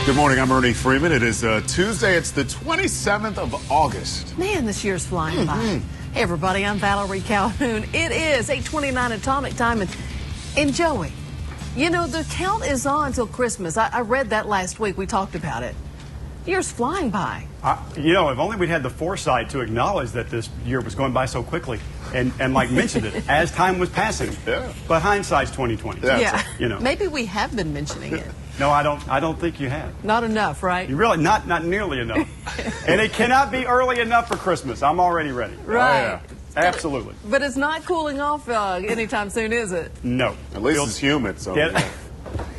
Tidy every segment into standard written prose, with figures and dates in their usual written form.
Good morning, I'm Ernie Freeman. It is Tuesday, it's the 27th of August. Man, this year's flying by. Hey everybody, I'm Valerie Calhoun. It is 8:29 atomic time, and Joey, you know, the count is on till Christmas. I read that last week, we talked about it. Year's flying by. You know, if only we'd had the foresight to acknowledge that this year was going by so quickly and like mentioned it as time was passing. Yeah. But hindsight's 2020. Yeah, you know. maybe we have been mentioning it. No, I don't think you have. Not enough, right? You really, not nearly enough. And it cannot be early enough for Christmas. I'm already ready. Right. Oh, yeah. Absolutely. But it's not cooling off anytime soon, is it? No. At least it's humid, so. Yeah.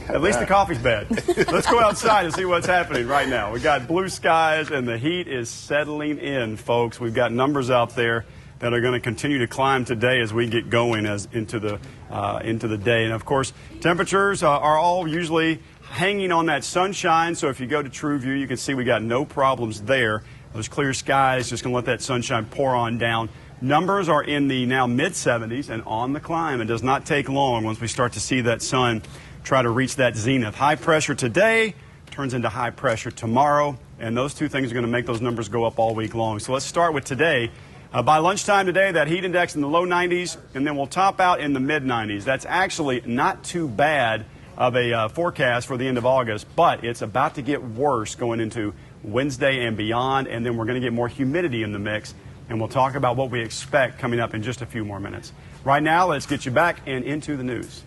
At least the coffee's bad. Let's go outside and see what's happening right now. We got blue skies and the heat is settling in, folks. We've got numbers out there that are going to continue to climb today as we get going into the day. And of course, temperatures are all usually hanging on that sunshine. So if you go to TrueView, you can see we got no problems there. Those clear skies just going to let that sunshine pour on down. Numbers are in the now mid-70s and on the climb. It does not take long once we start to see that sun try to reach that zenith. High pressure today turns into high pressure tomorrow, and those two things are going to make those numbers go up all week long. So let's start with today. By lunchtime today, that heat index in the low 90s, and then we'll top out in the mid-90s. That's actually not too bad of a forecast for the end of August, but it's about to get worse going into Wednesday and beyond, and then we're going to get more humidity in the mix, and we'll talk about what we expect coming up in just a few more minutes. Right now, let's get you back and into the news.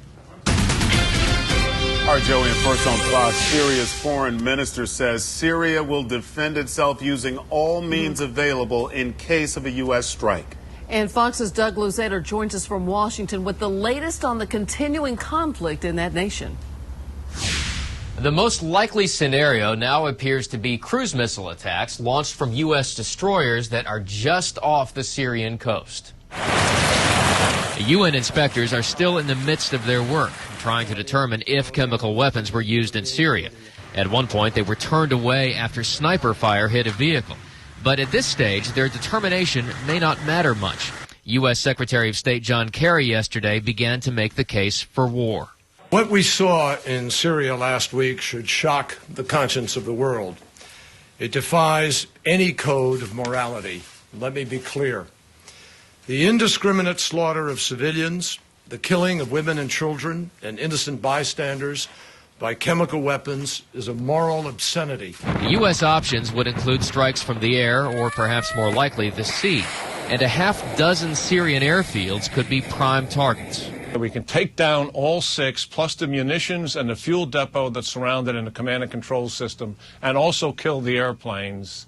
All right, Joey, and first on Fox, Syria's foreign minister says Syria will defend itself using all means available in case of a U.S. strike. And Fox's Doug Luzader joins us from Washington with the latest on the continuing conflict in that nation. The most likely scenario now appears to be cruise missile attacks launched from U.S. destroyers that are just off the Syrian coast. The UN inspectors are still in the midst of their work, trying to determine if chemical weapons were used in Syria. At one point, they were turned away after sniper fire hit a vehicle. But at this stage, their determination may not matter much. U.S. Secretary of State John Kerry yesterday began to make the case for war. What we saw in Syria last week should shock the conscience of the world. It defies any code of morality. Let me be clear. The indiscriminate slaughter of civilians, the killing of women and children and innocent bystanders by chemical weapons is a moral obscenity. The U.S. options would include strikes from the air or perhaps more likely the sea. And a half dozen Syrian airfields could be prime targets. We can take down all 6, plus the munitions and the fuel depot that's surrounded in the command and control system, and also kill the airplanes.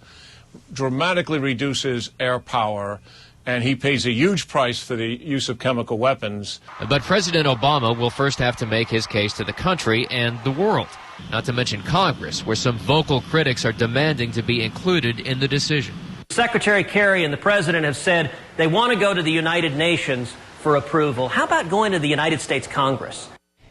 Dramatically reduces air power, and he pays a huge price for the use of chemical weapons. But President Obama will first have to make his case to the country and the world, not to mention Congress, where some vocal critics are demanding to be included in the decision. Secretary Kerry and the President have said they want to go to the United Nations for approval. How about going to the United States Congress?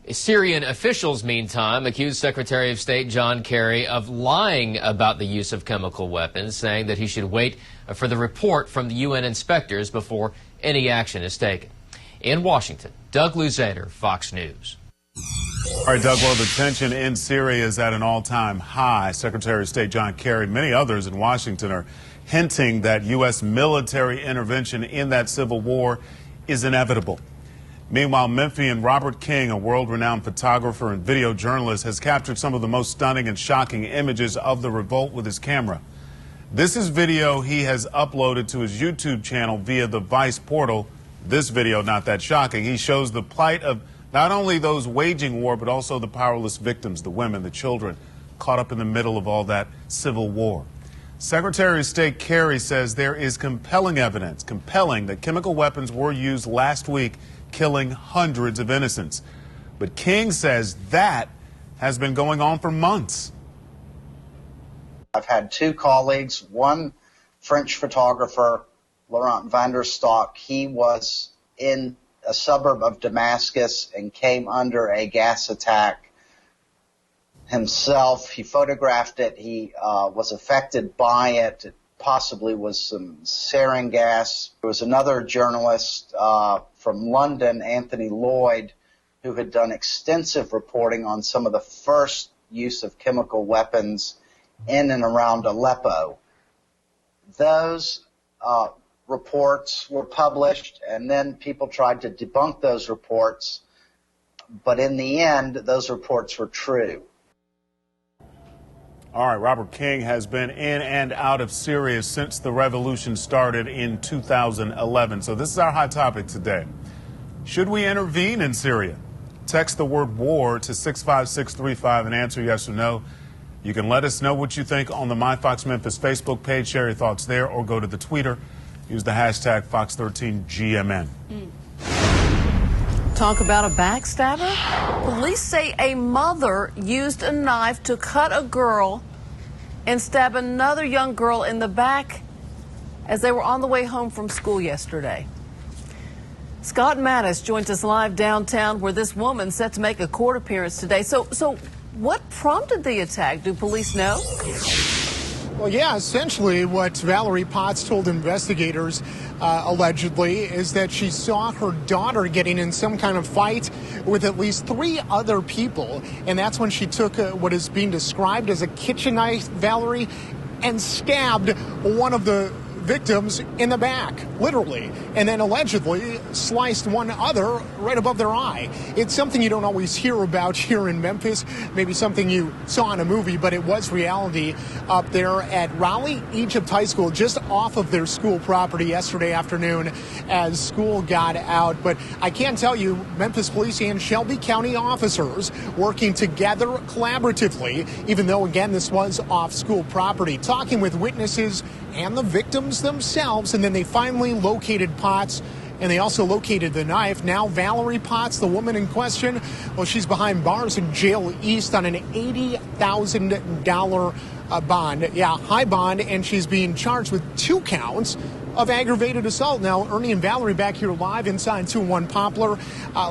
Syrian officials, meantime, accused Secretary of State John Kerry of lying about the use of chemical weapons, saying that he should wait for the report from the UN inspectors before any action is taken. In Washington, Doug Luzader, Fox News. All right, Doug, well, the tension in Syria is at an all-time high. Secretary of State John Kerry and many others in Washington are hinting that U.S. military intervention in that civil war is inevitable. Meanwhile, Memphian Robert King, a world-renowned photographer and video journalist, has captured some of the most stunning and shocking images of the revolt with his camera. This is video he has uploaded to his YouTube channel via the Vice portal. This video, not that shocking. He shows the plight of not only those waging war, but also the powerless victims, the women, the children, caught up in the middle of all that civil war. Secretary of State Kerry says there is compelling evidence, that chemical weapons were used last week, killing hundreds of innocents. But King says that has been going on for months. I've had 2 colleagues, one French photographer, Laurent van der Stok. He was in a suburb of Damascus and came under a gas attack himself. He photographed it. He was affected by it. It possibly was some sarin gas. There was another journalist from London, Anthony Lloyd, who had done extensive reporting on some of the first use of chemical weapons in and around Aleppo. Those reports were published, and then people tried to debunk those reports, but in the end, those reports were true. All right, Robert King has been in and out of Syria since the revolution started in 2011. So this is our hot topic today. Should we intervene in Syria? Text the word war to 65635 and answer yes or no. You can let us know what you think on the MyFox Memphis Facebook page. Share your thoughts there, or go to the Twitter. Use the hashtag Fox13GMN. Talk about a backstabber? Police say a mother used a knife to cut a girl and stab another young girl in the back as they were on the way home from school yesterday. Scott Mattis joins us live downtown, where this woman's set to make a court appearance today. So what prompted the attack? Do police know? Well, yeah, essentially what Valerie Potts told investigators allegedly is that she saw her daughter getting in some kind of fight with at least 3 other people. And that's when she took what is being described as a kitchen knife, Valerie, and stabbed one of the victims in the back, literally, and then allegedly sliced one other right above their eye. It's something you don't always hear about here in Memphis, maybe something you saw in a movie, but it was reality up there at Raleigh Egypt High School, just off of their school property yesterday afternoon as school got out. But I can tell you, Memphis Police and Shelby County officers working together collaboratively, even though, again, this was off school property, talking with witnesses and the victims themselves, and then they finally located Potts, and they also located the knife. Now Valerie Potts, the woman in question, well, she's behind bars in Jail East on an $80,000 bond. Yeah, high bond, and she's being charged with 2 counts of aggravated assault. Now, Ernie and Valerie back here live inside 201 Poplar.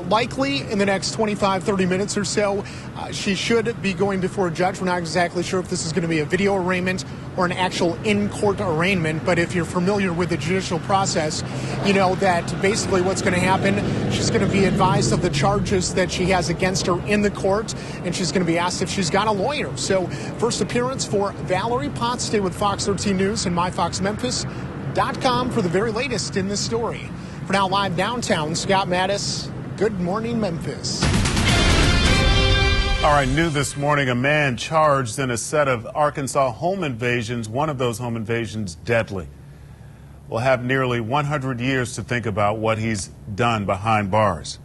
Likely in the next 25-30 minutes or so, she should be going before a judge. We're not exactly sure if this is going to be a video arraignment or an actual in-court arraignment, but if you're familiar with the judicial process, you know that basically what's going to happen, she's going to be advised of the charges that she has against her in the court, and she's going to be asked if she's got a lawyer. So, first appearance for Valerie Potts. Stay with Fox 13 News and MyFoxMemphis.com for the very latest in this story. For now, live downtown, Scott Mattis. Good morning, Memphis. All right, new this morning, a man charged in a set of Arkansas home invasions, one of those home invasions deadly. Will have nearly 100 years to think about what he's done behind bars.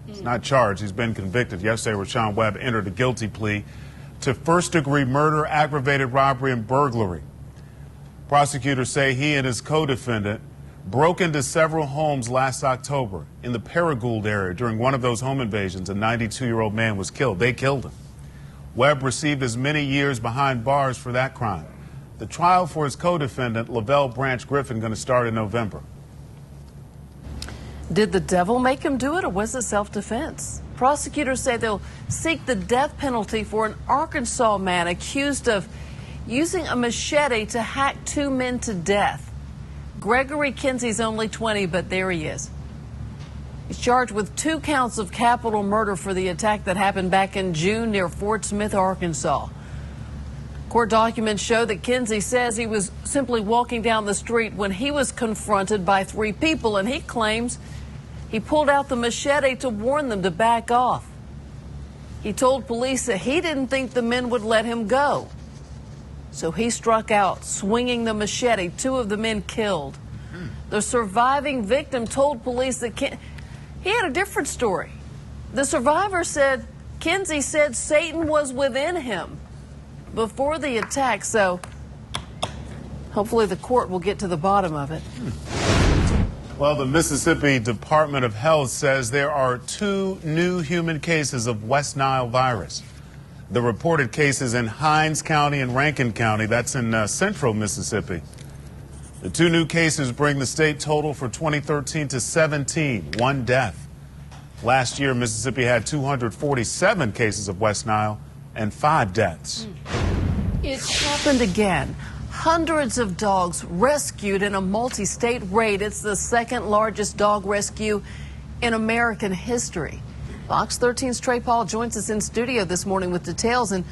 He's not charged, he's been convicted. Yesterday, Rashawn Webb entered a guilty plea to first-degree murder, aggravated robbery, and burglary. Prosecutors say he and his co-defendant broke into several homes last October in the Paragould area. During one of those home invasions, a 92-year-old man was killed. They killed him. Webb received as many years behind bars for that crime. The trial for his co-defendant, Lavelle Branch Griffin, going to start in November. Did the devil make him do it, or was it self-defense? Prosecutors say they'll seek the death penalty for an Arkansas man accused of using a machete to hack 2 men to death. Gregory Kinsey's only 20, but there he is. He's charged with 2 counts of capital murder for the attack that happened back in June near Fort Smith, Arkansas. Court documents show that Kinsey says he was simply walking down the street when he was confronted by 3 people, and he claims he pulled out the machete to warn them to back off. He told police that he didn't think the men would let him go. So he struck out, swinging the machete. 2 of the men killed. The surviving victim told police that he had a different story. The survivor said Kinsey said Satan was within him before the attack. So hopefully the court will get to the bottom of it. Well, the Mississippi Department of Health says there are 2 new human cases of West Nile virus. The reported cases in Hinds County and Rankin County, that's in central Mississippi. The 2 new cases bring the state total for 2013 to 17, 1 death. Last year, Mississippi had 247 cases of West Nile and 5 deaths. It happened again. Hundreds of dogs rescued in a multi-state raid. It's the 2nd largest dog rescue in American history. Fox 13's Trey Paul joins us in studio this morning with details and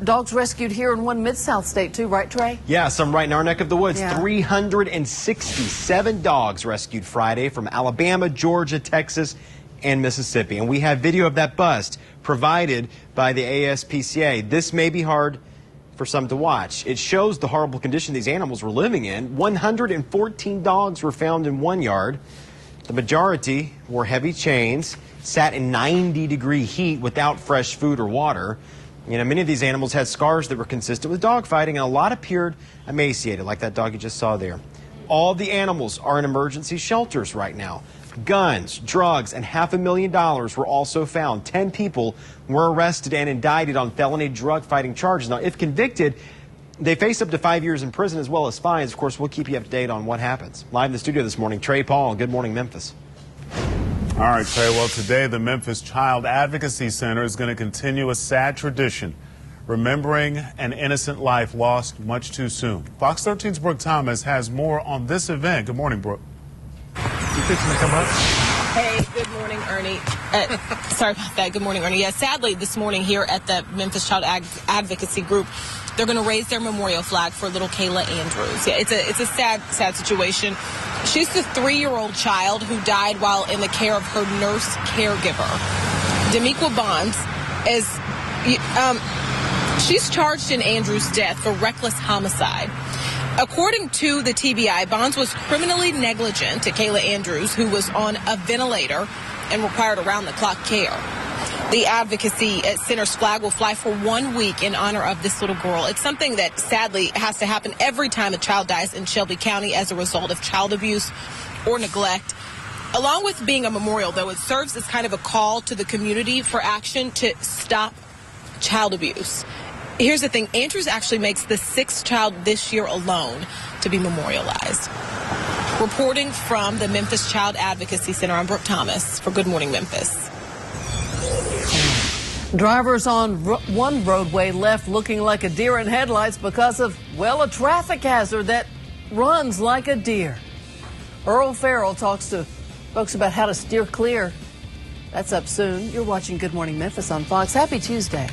dogs rescued here in one Mid-South state too, right, Trey? Yeah, some right in our neck of the woods. Yeah. 367 dogs rescued Friday from Alabama, Georgia, Texas, and Mississippi. And we have video of that bust provided by the ASPCA. This may be hard for some to watch. It shows the horrible condition these animals were living in. 114 dogs were found in one yard. The majority wore heavy chains, sat in 90-degree heat without fresh food or water. You know, many of these animals had scars that were consistent with dogfighting, and a lot appeared emaciated, like that dog you just saw there. All the animals are in emergency shelters right now. Guns, drugs, and $500,000 were also found. 10 people were arrested and indicted on felony drug fighting charges. Now, if convicted, they face up to 5 years in prison as well as fines. Of course, we'll keep you up to date on what happens. Live in the studio this morning, Trey Paul. Good morning, Memphis. All right, Trey. Well, today the Memphis Child Advocacy Center is going to continue a sad tradition, remembering an innocent life lost much too soon. Fox 13's Brooke Thomas has more on this event. Good morning, Brooke. You fixing to come up? Hey, good morning, Ernie. Sorry about that. Good morning, Ernie. Yeah, sadly, this morning here at the Memphis Child Advocacy Group, they're going to raise their memorial flag for little Kayla Andrews. Yeah, it's a sad situation. She's the 3-year-old child who died while in the care of her nurse caregiver. Demiqua Bonds she's charged in Andrews' death for reckless homicide. According to the TBI, Bonds was criminally negligent to Kayla Andrews, who was on a ventilator and required around-the-clock care. The Advocacy Center's flag will fly for 1 week in honor of this little girl. It's something that sadly has to happen every time a child dies in Shelby County as a result of child abuse or neglect. Along with being a memorial, though, it serves as kind of a call to the community for action to stop child abuse. Here's the thing. Andrews actually makes the 6th child this year alone to be memorialized. Reporting from the Memphis Child Advocacy Center, I'm Brooke Thomas for Good Morning Memphis. Drivers on one roadway left looking like a deer in headlights because of, well, a traffic hazard that runs like a deer. Earl Farrell talks to folks about how to steer clear. That's up soon. You're watching Good Morning Memphis on Fox. Happy Tuesday.